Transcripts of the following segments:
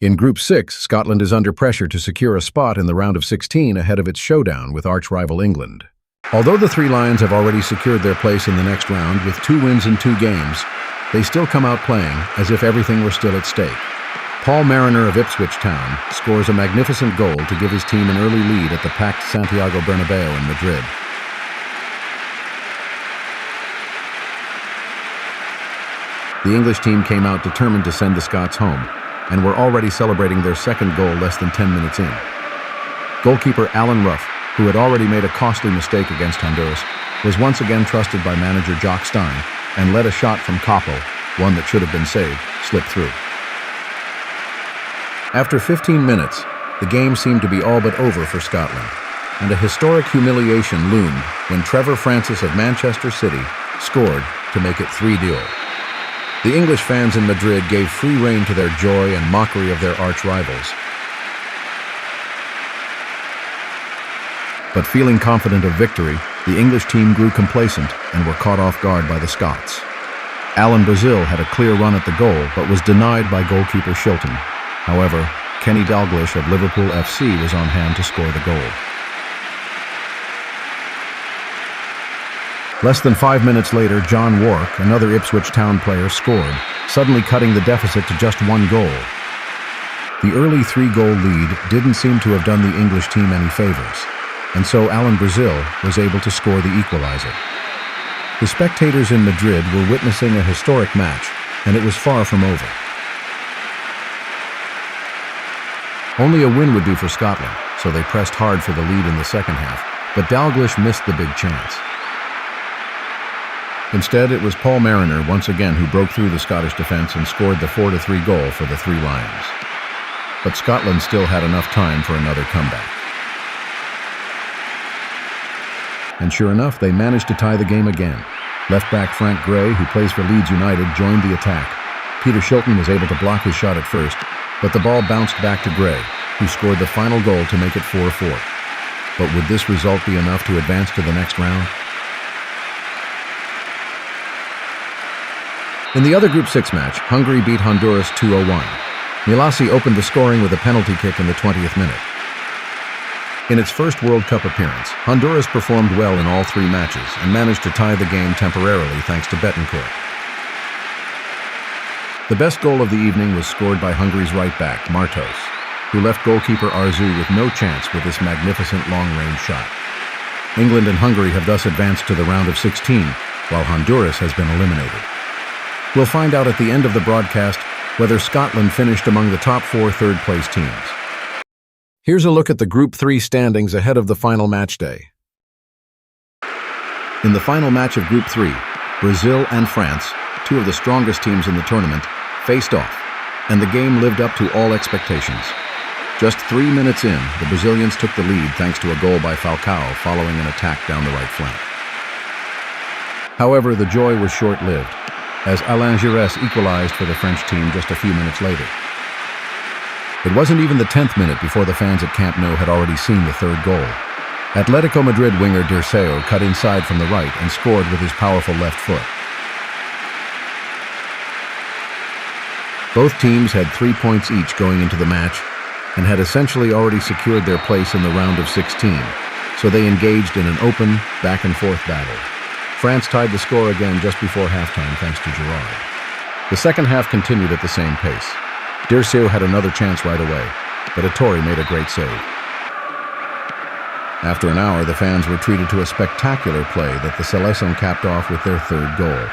In Group 6, Scotland is under pressure to secure a spot in the round of 16 ahead of its showdown with arch-rival England. Although the Three Lions have already secured their place in the next round with 2 wins in 2 games, they still come out playing as if everything were still at stake. Paul Mariner of Ipswich Town scores a magnificent goal to give his team an early lead at the packed Santiago Bernabeu in Madrid. The English team came out determined to send the Scots home, and were already celebrating their second goal less than 10 minutes in. Goalkeeper Alan Ruff, who had already made a costly mistake against Honduras, was once again trusted by manager Jock Stein and let a shot from Capo, one that should have been saved, slip through. After 15 minutes, the game seemed to be all but over for Scotland, and a historic humiliation loomed when Trevor Francis of Manchester City scored to make it 3-0. The English fans in Madrid gave free rein to their joy and mockery of their arch-rivals. But feeling confident of victory, the English team grew complacent and were caught off guard by the Scots. Alan Brazil had a clear run at the goal, but was denied by goalkeeper Shilton. However, Kenny Dalglish of Liverpool FC was on hand to score the goal. Less than 5 minutes later, John Wark, another Ipswich Town player, scored, suddenly cutting the deficit to just 1 goal. The early 3-goal lead didn't seem to have done the English team any favors, and so Alan Brazil was able to score the equalizer. The spectators in Madrid were witnessing a historic match, and it was far from over. Only a win would do for Scotland, so they pressed hard for the lead in the second half, but Dalglish missed the big chance. Instead, it was Paul Mariner once again who broke through the Scottish defence and scored the 4-3 goal for the Three Lions. But Scotland still had enough time for another comeback. And sure enough, they managed to tie the game again. Left-back Frank Gray, who plays for Leeds United, joined the attack. Peter Shilton was able to block his shot at first, but the ball bounced back to Gray, who scored the final goal to make it 4-4. But would this result be enough to advance to the next round? In the other Group 6 match, Hungary beat Honduras 2-1. Milasi opened the scoring with a penalty kick in the 20th minute. In its first World Cup appearance, Honduras performed well in all 3 matches and managed to tie the game temporarily thanks to Betancourt. The best goal of the evening was scored by Hungary's right-back, Martos, who left goalkeeper Arzu with no chance with this magnificent long-range shot. England and Hungary have thus advanced to the round of 16, while Honduras has been eliminated. We'll find out at the end of the broadcast whether Scotland finished among the top 4 third-place teams. Here's a look at the Group 3 standings ahead of the final match day. In the final match of Group 3, Brazil and France, 2 of the strongest teams in the tournament, faced off, and the game lived up to all expectations. Just 3 minutes in, the Brazilians took the lead thanks to a goal by Falcao following an attack down the right flank. However, the joy was short-lived, as Alain Giresse equalized for the French team just a few minutes later. It wasn't even the 10th minute before the fans at Camp Nou had already seen the 3rd goal. Atletico Madrid winger Dirceu cut inside from the right and scored with his powerful left foot. Both teams had 3 points each going into the match and had essentially already secured their place in the round of 16, so they engaged in an open, back-and-forth battle. France tied the score again just before halftime thanks to Giroud. The second half continued at the same pace. Dirceu had another chance right away, but Ettore made a great save. After an hour, the fans were treated to a spectacular play that the Seleção capped off with their 3rd goal.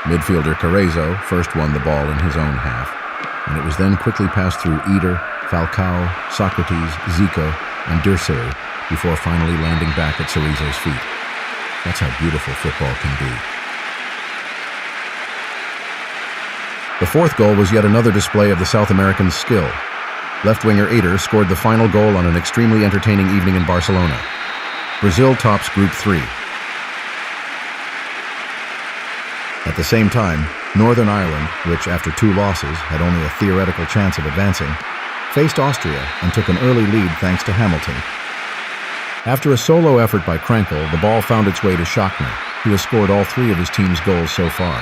Midfielder Carrezo first won the ball in his own half, and it was then quickly passed through Eder, Falcao, Socrates, Zico, and Dirceu before finally landing back at Cerezo's feet. That's how beautiful football can be. The 4th goal was yet another display of the South Americans' skill. Left-winger Eder scored the final goal on an extremely entertaining evening in Barcelona. Brazil tops Group 3. At the same time, Northern Ireland, which after 2 losses had only a theoretical chance of advancing, faced Austria and took an early lead thanks to Hamilton. After a solo effort by Krenkel, the ball found its way to Schachner, who has scored all 3 of his team's goals so far.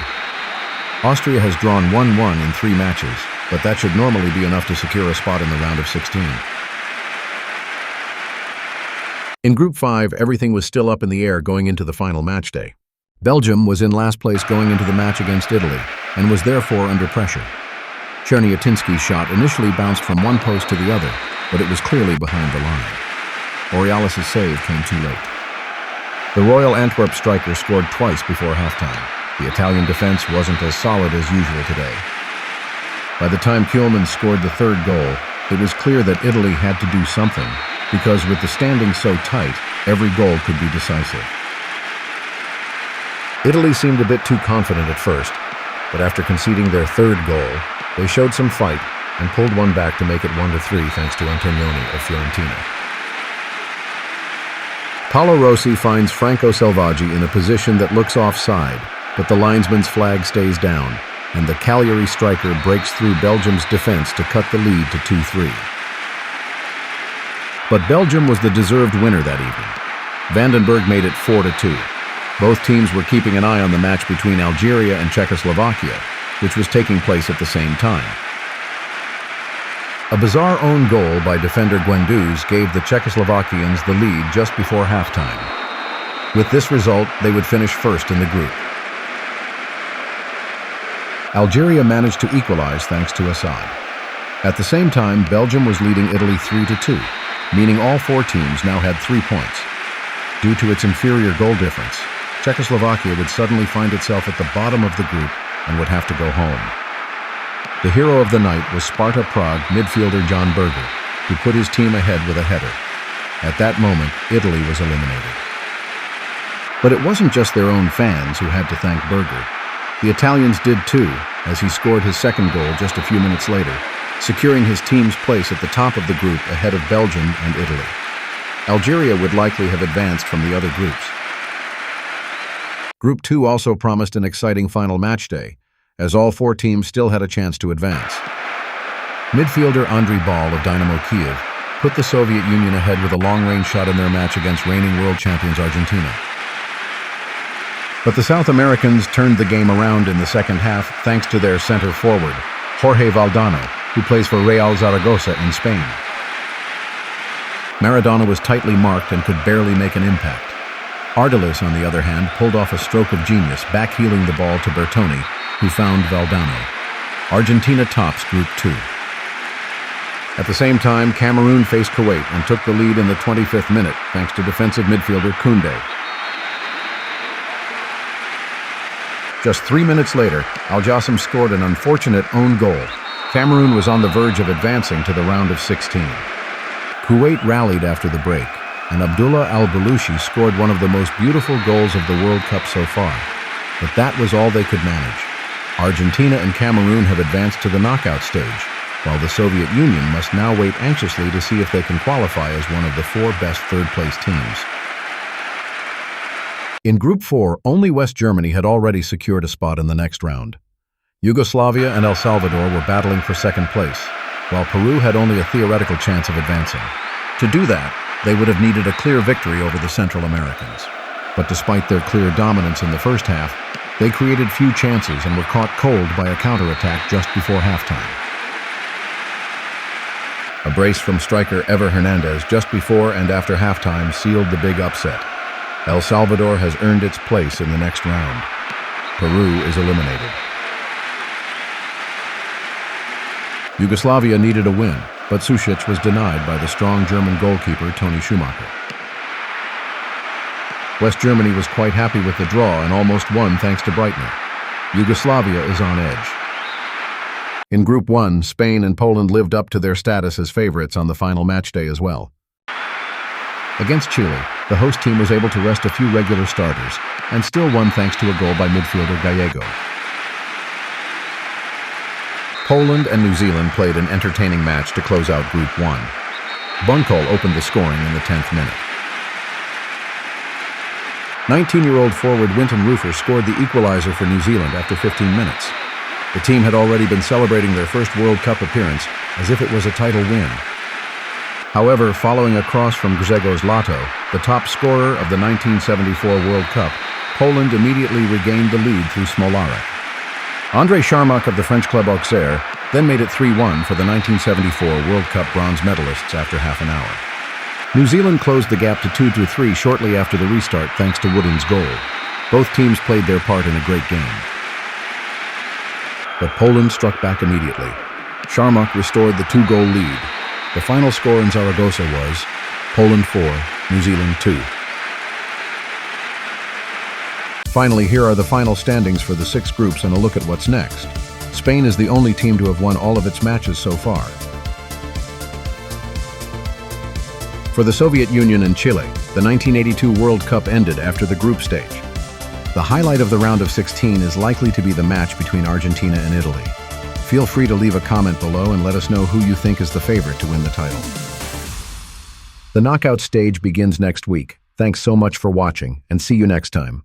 Austria has drawn 1-1 in 3 matches, but that should normally be enough to secure a spot in the round of 16. In Group 5, everything was still up in the air going into the final match day. Belgium was in last place going into the match against Italy, and was therefore under pressure. Cherniatinski's shot initially bounced from one post to the other, but it was clearly behind the line. Aurealis's save came too late. The Royal Antwerp striker scored twice before halftime. The Italian defense wasn't as solid as usual today. By the time Kuhlmann scored the third goal, it was clear that Italy had to do something, because with the standings so tight, every goal could be decisive. Italy seemed a bit too confident at first, but after conceding their third goal, they showed some fight and pulled one back to make it 1-3 thanks to Antonioni of Fiorentina. Paolo Rossi finds Franco Selvaggi in a position that looks offside, but the linesman's flag stays down, and the Cagliari striker breaks through Belgium's defense to cut the lead to 2-3. But Belgium was the deserved winner that evening. Vandenberg made it 4-2. Both teams were keeping an eye on the match between Algeria and Czechoslovakia, which was taking place at the same time. A bizarre own goal by defender Guendouzi gave the Czechoslovakians the lead just before halftime. With this result, they would finish first in the group. Algeria managed to equalize thanks to Assad. At the same time, Belgium was leading Italy 3-2, meaning all 4 teams now had 3 points. Due to its inferior goal difference, Czechoslovakia would suddenly find itself at the bottom of the group and would have to go home. The hero of the night was Sparta Prague midfielder John Berger, who put his team ahead with a header. At that moment, Italy was eliminated. But it wasn't just their own fans who had to thank Berger. The Italians did too, as he scored his second goal just a few minutes later, securing his team's place at the top of the group ahead of Belgium and Italy. Algeria would likely have advanced from the other groups. Group 2 also promised an exciting final match day, as all 4 teams still had a chance to advance. Midfielder Andriy Bal of Dynamo Kiev put the Soviet Union ahead with a long-range shot in their match against reigning world champions Argentina. But the South Americans turned the game around in the second half thanks to their center forward, Jorge Valdano, who plays for Real Zaragoza in Spain. Maradona was tightly marked and could barely make an impact. Ardiles, on the other hand, pulled off a stroke of genius, backheeling the ball to Bertoni, who found Valdano. Argentina tops Group 2. At the same time, Cameroon faced Kuwait and took the lead in the 25th minute, thanks to defensive midfielder Koundé. Just 3 minutes later, Al Jassim scored an unfortunate own goal. Cameroon was on the verge of advancing to the round of 16. Kuwait rallied after the break, and Abdullah Al-Balushi scored one of the most beautiful goals of the World Cup so far. But that was all they could manage. Argentina and Cameroon have advanced to the knockout stage, while the Soviet Union must now wait anxiously to see if they can qualify as one of the 4 best third-place teams. In Group 4, only West Germany had already secured a spot in the next round. Yugoslavia and El Salvador were battling for second place, while Peru had only a theoretical chance of advancing. To do that, they would have needed a clear victory over the Central Americans. But despite their clear dominance in the first half, they created few chances and were caught cold by a counterattack just before halftime. A brace from striker Ever Hernandez just before and after halftime sealed the big upset. El Salvador has earned its place in the next round. Peru is eliminated. Yugoslavia needed a win, but Sušić was denied by the strong German goalkeeper Toni Schumacher. West Germany was quite happy with the draw and almost won thanks to Breitner. Yugoslavia is on edge. In Group 1, Spain and Poland lived up to their status as favorites on the final match day as well. Against Chile, the host team was able to rest a few regular starters and still won thanks to a goal by midfielder Gallego. Poland and New Zealand played an entertaining match to close out Group 1. Bunkol opened the scoring in the 10th minute. 19-year-old forward Winton Rufer scored the equalizer for New Zealand after 15 minutes. The team had already been celebrating their first World Cup appearance as if it was a title win. However, following a cross from Grzegorz Lato, the top scorer of the 1974 World Cup, Poland immediately regained the lead through Smolarek. André Charmak of the French club Auxerre then made it 3-1 for the 1974 World Cup bronze medalists after half an hour. New Zealand closed the gap to 2-3 shortly after the restart thanks to Wooden's goal. Both teams played their part in a great game. But Poland struck back immediately. Charmak restored the 2-goal lead. The final score in Zaragoza was Poland 4, New Zealand 2. Finally, here are the final standings for the 6 groups and a look at what's next. Spain is the only team to have won all of its matches so far. For the Soviet Union and Chile, the 1982 World Cup ended after the group stage. The highlight of the round of 16 is likely to be the match between Argentina and Italy. Feel free to leave a comment below and let us know who you think is the favorite to win the title. The knockout stage begins next week. Thanks so much for watching, and see you next time.